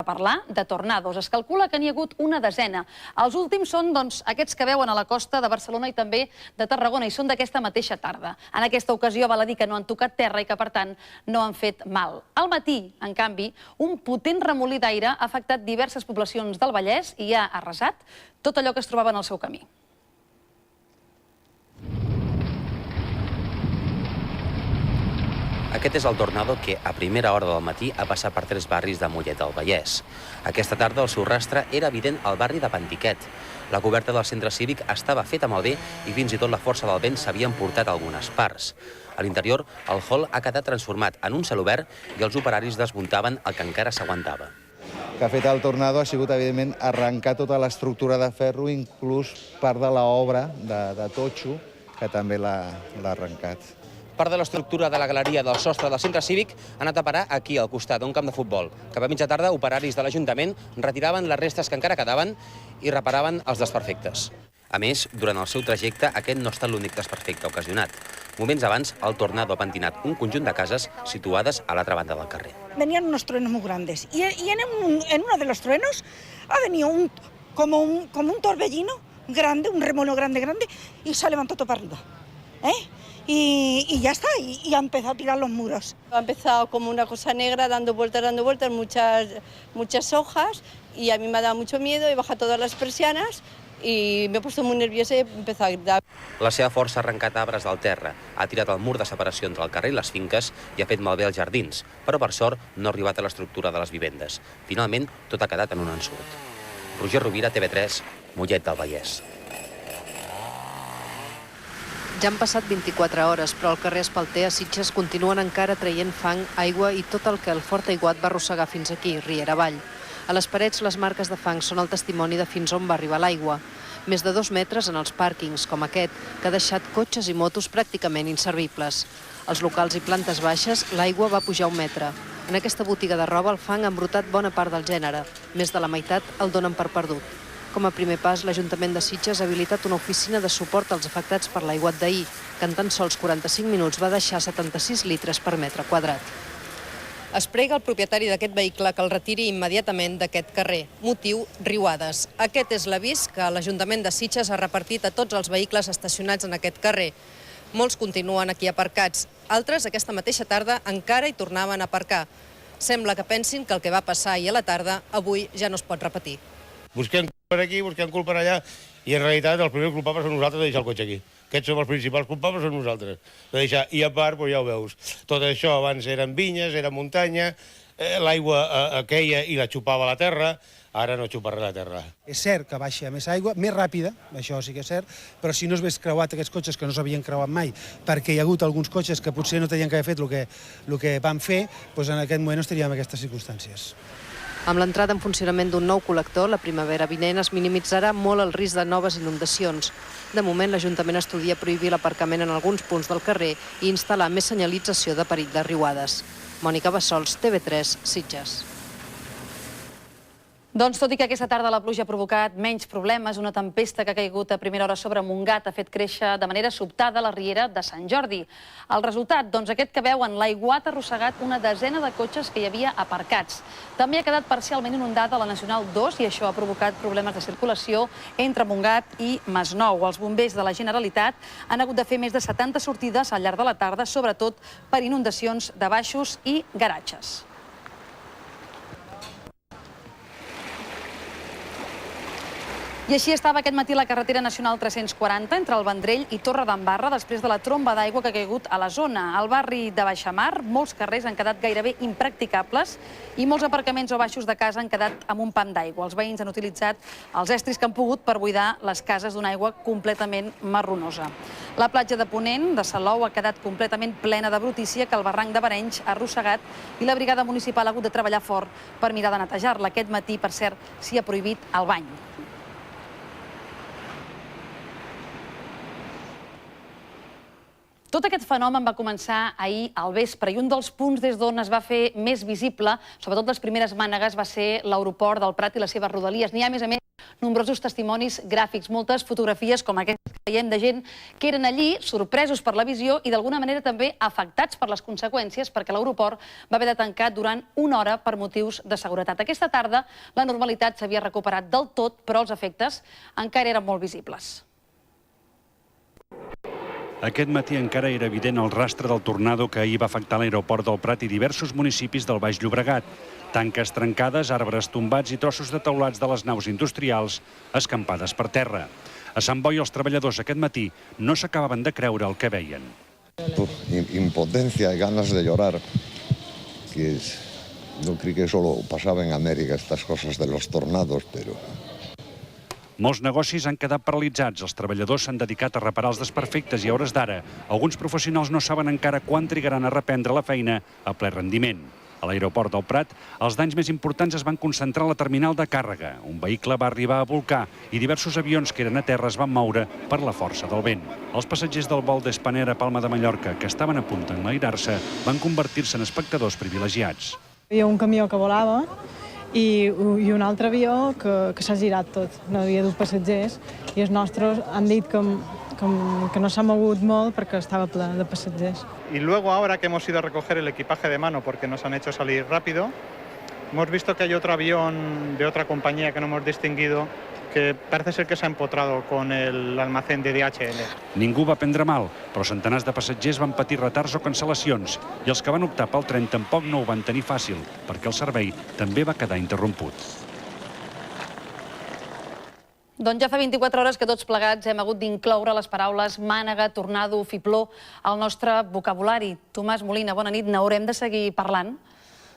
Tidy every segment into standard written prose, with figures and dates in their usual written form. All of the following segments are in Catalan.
parlar de tornados. Es calcula que n'hi ha hagut una desena. Els últims són aquests que veuen a la costa de Barcelona i també de Tarragona, i són d'aquesta mateixa tarda. En aquesta ocasió val a dir que no han tocat terra i que, per tant, no han fet mal. Al matí, en canvi, un potent remolí d'aire ha afectat diverses poblacions del Vallès i ha arrasat tot allò que es trobava en el seu camí. Aquest és el tornado que a primera hora del matí ha passat per 3 barris de Mollet del Vallès. Aquesta tarda el seu rastre era evident al barri de Pantiquet. La coberta del centre cívic estava feta malbé i fins i tot la força del vent s'havia emportat algunes parts. A l'interior, el hall ha quedat transformat en un celobert i els operaris desmuntaven el que encara s'aguantava. El que ha fet el tornado ha sigut, evidentment, arrencar tota l'estructura de ferro, inclús part de l'obra de totxo, que també l'ha arrencat. Part de l'estructura de la galeria del sostre del centre cívic ha anat a parar aquí, al costat d'un camp de futbol. Cap a mitja tarda, operaris de l'Ajuntament retiraven les restes que encara quedaven i reparaven els desperfectes. A més, durant el seu trajecte, aquest no ha estat l'únic desperfecte ocasionat. Moments abans, el tornado ha pentinat un conjunt de cases situades a l'altra banda del carrer. Venían unos truenos muy grandes y en uno de los truenos ha venido como un torbellino grande, un remolino grande, y se ha levantado todo para arriba. Y ya está, y ha empezado a tirar los muros. Ha empezado como una cosa negra, dando vueltas, muchas hojas, y a mí me ha dado mucho miedo, he bajado todas las persianas i m'he posat molt nerviosa i he empezat a gritar. La seva força ha arrencat arbres del terra, ha tirat el mur de separació entre el carrer i les finques i ha fet malbé els jardins, però per sort no ha arribat a l'estructura de les vivendes. Finalment, tot ha quedat en un ensurt. Roger Rovira, TV3, Mollet del Vallès. Ja han passat 24 hores, però al carrer Espalter a Sitges continuen encara traient fang, aigua i tot el que el fort aiguat va arrossegar fins aquí, riera avall. A les parets, les marques de fang són el testimoni de fins on va arribar l'aigua. Més de 2 metres en els pàrquings, com aquest, que ha deixat cotxes i motos pràcticament inservibles. Als locals i plantes baixes, l'aigua va pujar 1 metre. En aquesta botiga de roba, el fang ha embrutat bona part del gènere. Més de la meitat el donen per perdut. Com a primer pas, l'Ajuntament de Sitges ha habilitat una oficina de suport als afectats per l'aiguat d'ahir, que en tan sols 45 minuts va deixar 76 litres per metre quadrat. Es prega al propietari d'aquest vehicle que el retiri immediatament d'aquest carrer. Motiu, riuades. Aquest és l'avís que l'Ajuntament de Sitges ha repartit a tots els vehicles estacionats en aquest carrer. Molts continuen aquí aparcats. Altres, aquesta mateixa tarda, encara hi tornaven a aparcar. Sembla que pensin que el que va passar ahir a la tarda, avui ja no es pot repetir. Busquem per aquí, busquem culpa per allà, i en realitat el primer culpable som nosaltres de deixar el cotxe aquí. Aquests som els principals culpables, són nosaltres. De deixar, i a part, ja ho veus, tot això abans eren vinyes, era muntanya, l'aigua queia i la xupava la terra, ara no xupa res la terra. És cert que baixa més aigua, més ràpida, això sí que és cert, però si no es hagués creuat aquests cotxes que no s'havien creuat mai, perquè hi ha hagut alguns cotxes que potser no tenien que haver fet el que van fer, doncs en aquest moment no estaríem en aquestes circumstàncies. Amb l'entrada en funcionament d'un nou col·lector, la primavera vinent es minimitzarà molt el risc de noves inundacions. De moment, l'Ajuntament estudia prohibir l'aparcament en alguns punts del carrer i instal·lar més senyalització de perill de riuades. Mònica Bassols, TV3, Sitges. Doncs tot i que aquesta tarda la pluja ha provocat menys problemes, una tempesta que ha caigut a primera hora sobre Montgat ha fet créixer de manera sobtada la riera de Sant Jordi. El resultat, doncs aquest que veuen, l'aiguat ha arrossegat una desena de cotxes que hi havia aparcats. També ha quedat parcialment inundada la Nacional 2 i això ha provocat problemes de circulació entre Montgat i Masnou. Els bombers de la Generalitat han hagut de fer més de 70 sortides al llarg de la tarda, sobretot per inundacions de baixos i garatges. I així estava aquest matí la carretera nacional 340 entre el Vendrell i Torredembarra després de la tromba d'aigua que ha caigut a la zona. Al barri de Baixamar, molts carrers han quedat gairebé impracticables i molts aparcaments o baixos de casa han quedat amb un pam d'aigua. Els veïns han utilitzat els estris que han pogut per buidar les cases d'una aigua completament marronosa. La platja de Ponent, de Salou, ha quedat completament plena de brutícia que el barranc de Barenys ha arrossegat i la brigada municipal ha hagut de treballar fort per mirar de netejar-la. Aquest matí, per cert, s'hi ha prohibit el bany. Tot aquest fenomen va començar ahir al vespre i un dels punts des d'on es va fer més visible, sobretot les primeres mànegues, va ser l'aeroport del Prat i les seves rodalies. N'hi ha, a més, nombrosos testimonis gràfics, moltes fotografies com aquestes que veiem de gent que eren allí, sorpresos per la visió i d'alguna manera també afectats per les conseqüències perquè l'aeroport va haver de tancar durant una hora per motius de seguretat. Aquesta tarda la normalitat s'havia recuperat del tot, però els efectes encara eren molt visibles. Aquest matí encara era evident el rastre del tornado que ahir va afectar l'aeroport del Prat i diversos municipis del Baix Llobregat. Tanques trencades, arbres tombats i trossos de teulats de les naus industrials escampades per terra. A Sant Boi els treballadors aquest matí no s'acabaven de creure el que veien. Impotencia y ganas de llorar. No creí que solo pasaba en América estas cosas de los tornados, pero... Molts negocis han quedat paralitzats. Els treballadors s'han dedicat a reparar els desperfectes i a hores d'ara alguns professionals no saben encara quan trigaran a reprendre la feina a ple rendiment. A l'aeroport del Prat, els danys més importants es van concentrar a la terminal de càrrega. Un vehicle va arribar a volcar i diversos avions que eren a terra es van moure per la força del vent. Els passatgers del vol d'Espanera a Palma de Mallorca, que estaven a punt d'enlairar-se, van convertir-se en espectadors privilegiats. Hi havia un camió que volava i un altre avió que s'ha girat tot. No havia dut passatgers i els nostres han dit que no s'ha mogut molt perquè estava ple de passatgers. Y luego, ahora que hemos ido a recoger el equipaje de mano porque nos han hecho salir rápido, hemos visto que hay otro avión de otra compañía que no hemos distinguido que parece ser que s'ha empotrado con el almacén de DHL. Ningú va prendre mal, però centenars de passatgers van patir retards o cancel·lacions i els que van optar pel tren tampoc no ho van tenir fàcil, perquè el servei també va quedar interromput. Doncs ja fa 24 hores que tots plegats hem hagut d'incloure les paraules mànega, tornado, fibló al nostre vocabulari. Tomàs Molina, bona nit. N'haurem de seguir parlant?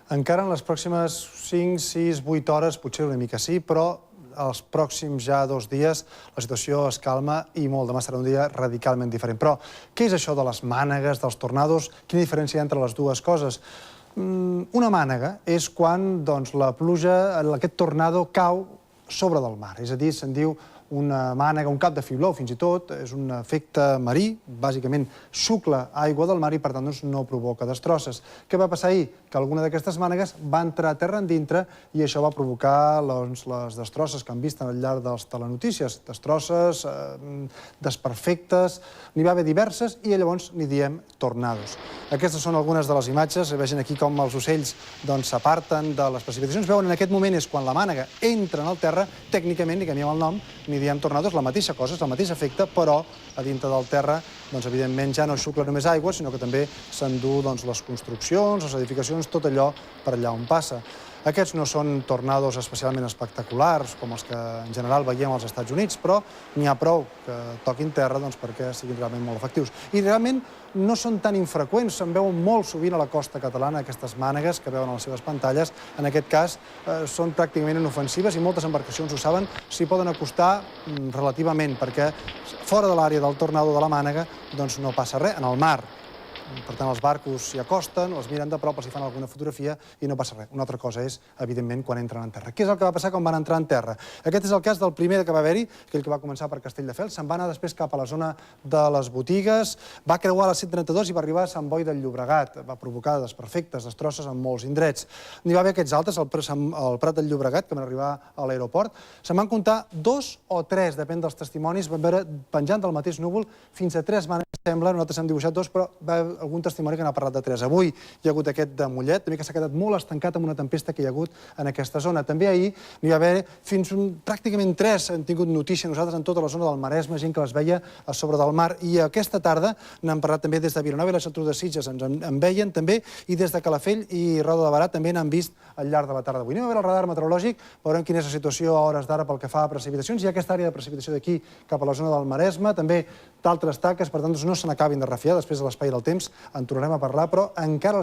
Encara en les pròximes 5, 6, 8 hores, potser una mica sí, però els pròxims ja 2 dies la situació es calma i molt. Demà serà un dia radicalment diferent. Però què és això de les mànegues, dels tornados? Quina diferència hi ha entre les dues coses? Una mànega és quan la pluja, aquest tornado cau sobre del mar. És a dir, se'n diu una mànega, un cap de fibló, fins i tot, és un efecte marí, bàsicament xucla aigua del mar i, per tant, no provoca destrosses. Què va passar ahir? Que alguna d'aquestes mànegues va entrar a terra endintre i això va provocar les destrosses que han vist al llarg de les telenotícies. Destrosses, desperfectes, n'hi va haver diverses i llavors n'hi diem tornados. Aquestes són algunes de les imatges. Vegin aquí com els ocells s'aparten de les precipitacions. Veuen, en aquest moment és quan la mànega entra en el terra, tècnicament, ni canviem el nom, ni diem tornados, la mateixa cosa, és el mateix efecte, però a dintre del terra, evidentment, ja no xucla només aigua, sinó que també s'endú les construccions, les edificacions, tot allò per allà on passa. Aquests no són tornados especialment espectaculars, com els que en general veiem als Estats Units, però n'hi ha prou que toquin terra perquè siguin realment molt efectius. I realment no són tan infreqüents, se'n veuen molt sovint a la costa catalana, aquestes mànegues que veuen a les seves pantalles. En aquest cas són pràcticament inofensives i moltes embarcacions ho saben, s'hi poden acostar relativament, perquè fora de l'àrea del tornado de la mànega no passa res, en el mar. Per tant, els barcos s'hi acosten, els miren de prop, els hi fan alguna fotografia i no passa res. Una altra cosa és, evidentment, quan entren en terra. Què és el que va passar quan van entrar en terra? Aquest és el cas del primer que va haver-hi, aquell que va començar per Castelldefels, se'n va anar després cap a la zona de les botigues, va creuar la 132 i va arribar a Sant Boi del Llobregat. Va provocar desperfectes, destrosses en molts indrets. N'hi va haver aquests altres, al Prat del Llobregat, que van arribar a l'aeroport. Se'n van comptar 2 o 3, depèn dels testimonis, van veure penjant del mateix núvol fins a 3 mànegues, sembla, nosaltres hem dibuixat 2, però va haver algun testimoni que n'ha parlat de 3. Avui hi ha hagut aquest de Mollet, també que s'ha quedat molt estancat amb una tempesta que hi ha hagut en aquesta zona. També ahir n'hi va haver fins pràcticament 3, hem tingut notícia nosaltres en tota la zona del Maresme, gent que les veia a sobre del mar. I aquesta tarda n'han parlat també des de Vilanova i la Geltrú de Sitges, en veien també, i des de Calafell i Roda de Barà també n'han vist al llarg de la tarda d'avui. Anem a veure el radar meteorològic, veurem quina és la situació a hores d'ara pel que fa a precipitacions. Hi ha aquesta àrea de precipitació d'aquí cap a la zona del Maresme, també d'altres taques, per tant no se n'acabin de refiar, després de l'espai del temps en tornarem a parlar, però encara